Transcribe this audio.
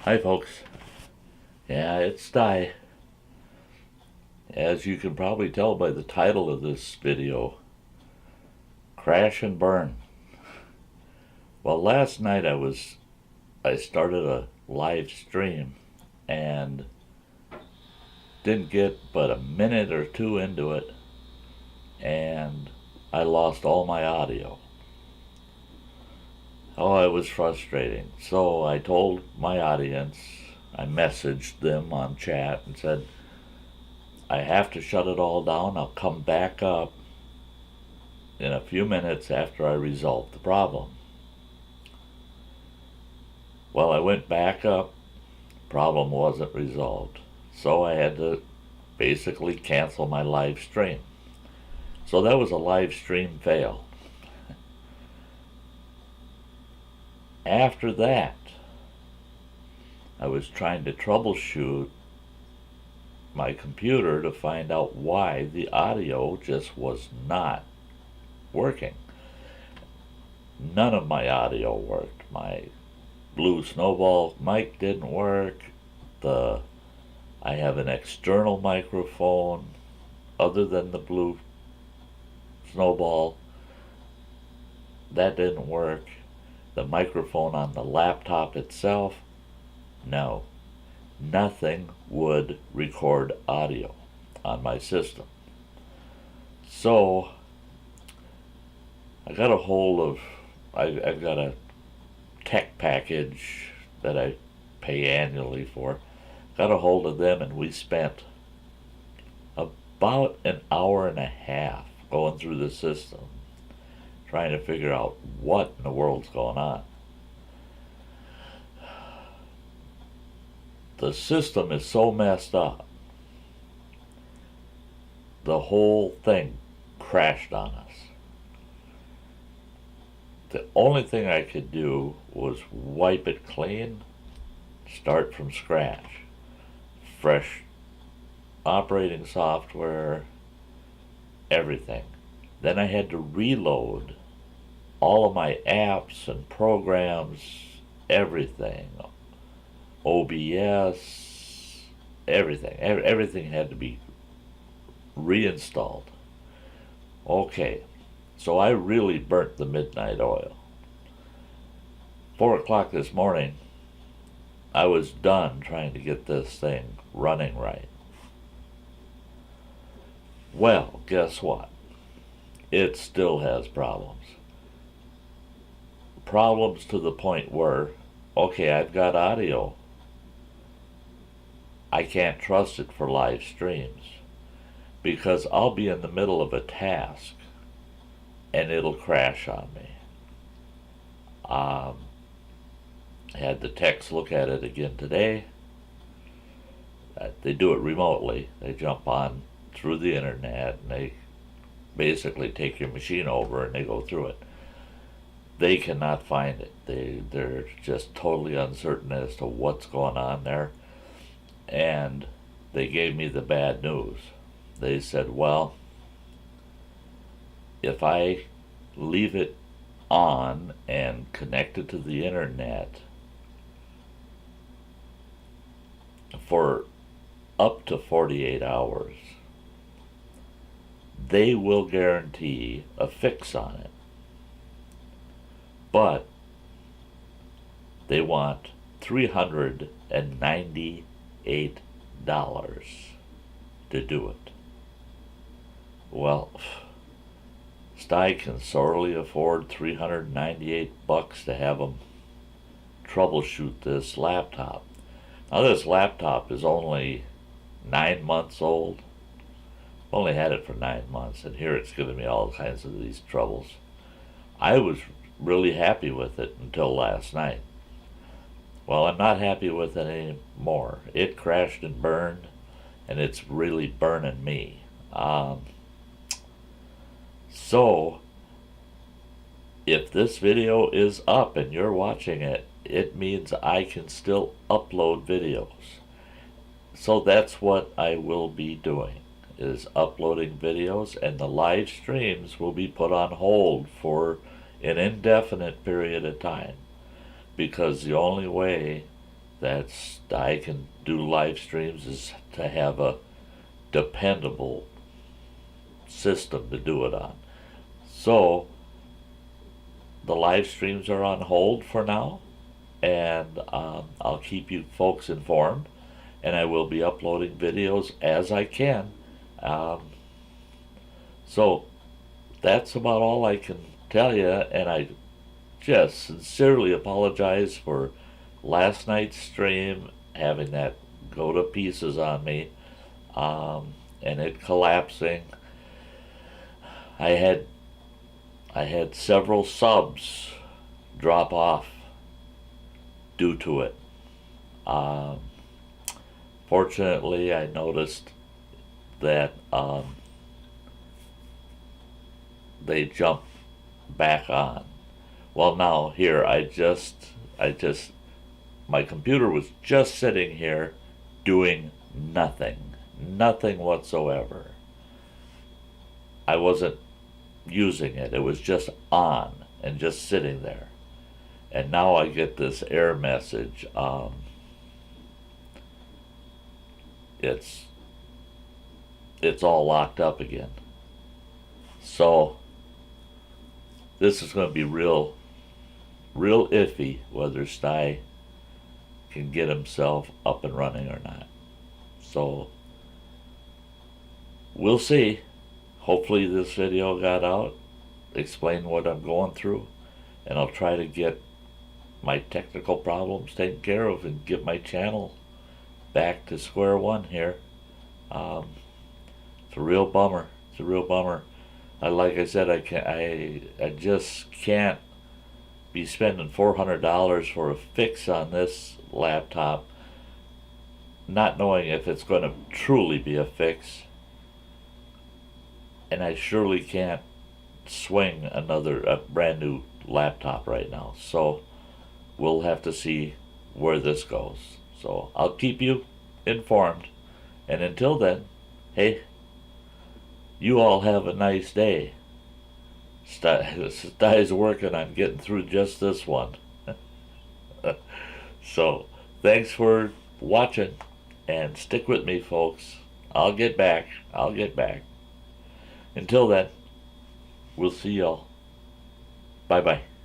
Hi folks. Yeah, it's Di. As you can probably tell by the title of this video, Crash and Burn. Well, last night I started a live stream and didn't get but a minute or two into it and I lost all my audio. Oh, it was frustrating. So I told my audience, I messaged them on chat and said, I have to shut it all down. I'll come back up in a few minutes after I resolve the problem. Well, I went back up. Problem wasn't resolved. So I had to basically cancel my live stream. So that was a live stream fail. After that, I was trying to troubleshoot my computer to find out why the audio just was not working. None of my audio worked. My Blue Snowball mic didn't work. I have an external microphone other than the Blue Snowball. That didn't work. The microphone on the laptop itself, no. Nothing would record audio on my system. So I got a hold of, I've got a tech package that I pay annually for. Got a hold of them and we spent about an hour and a half going through the system trying to figure out what in the world's going on. The system is so messed up. The whole thing crashed on us. The only thing I could do was wipe it clean, start from scratch. Fresh operating software, everything. Then I had to reload all of my apps and programs, everything. OBS, everything. Everything had to be reinstalled. Okay, so I really burnt the midnight oil. 4 o'clock this morning, I was done trying to get this thing running right. Well, guess what? It still has problems. Problems to the point where, okay, I've got audio. I can't trust it for live streams because I'll be in the middle of a task and it'll crash on me. I had the techs look at it again today. They do it remotely. They jump on through the internet and they basically take your machine over and they go through it. They cannot find it. They're just totally uncertain as to what's going on there. And they gave me the bad news. They said, well, if I leave it on and connect it to the internet for up to 48 hours, they will guarantee a fix on it. But they want $398 to do it. Well, Sty can sorely afford $398 to have them troubleshoot this laptop. Now this laptop is only 9 months old. Only had it for 9 months, and here it's giving me all kinds of these troubles. I was really happy with it until last night. Well, I'm not happy with it anymore. It crashed and burned, and it's really burning me. So, if this video is up and you're watching it, it means I can still upload videos. So that's what I will be doing, is uploading videos, and the live streams will be put on hold for an indefinite period of time, because the only way that's I can do live streams is to have a dependable system to do it on. So the live streams are on hold for now, and I'll keep you folks informed, and I will be uploading videos as I can. Um, so that's about all I can tell you, and I just sincerely apologize for last night's stream having that go to pieces on me, and it collapsing. I had several subs drop off due to it. Fortunately, I noticed that they jumped back on. Well, now here my computer was just sitting here doing nothing whatsoever. I wasn't using it. It was just on and just sitting there. And now I get this error message. It's all locked up again. So this is going to be real iffy whether Sty can get himself up and running or not. So we'll see. Hopefully this video got out, explain what I'm going through, and I'll try to get my technical problems taken care of and get my channel back to square one here. It's a real bummer. It's a real bummer. Like I said, I just can't be spending $400 for a fix on this laptop, not knowing if it's going to truly be a fix. And I surely can't swing a brand new laptop right now. So we'll have to see where this goes. So I'll keep you informed. And until then, hey, you all have a nice day. Sty's working on getting through just this one. So thanks for watching, and stick with me, folks. I'll get back. Until then, we'll see y'all. Bye-bye.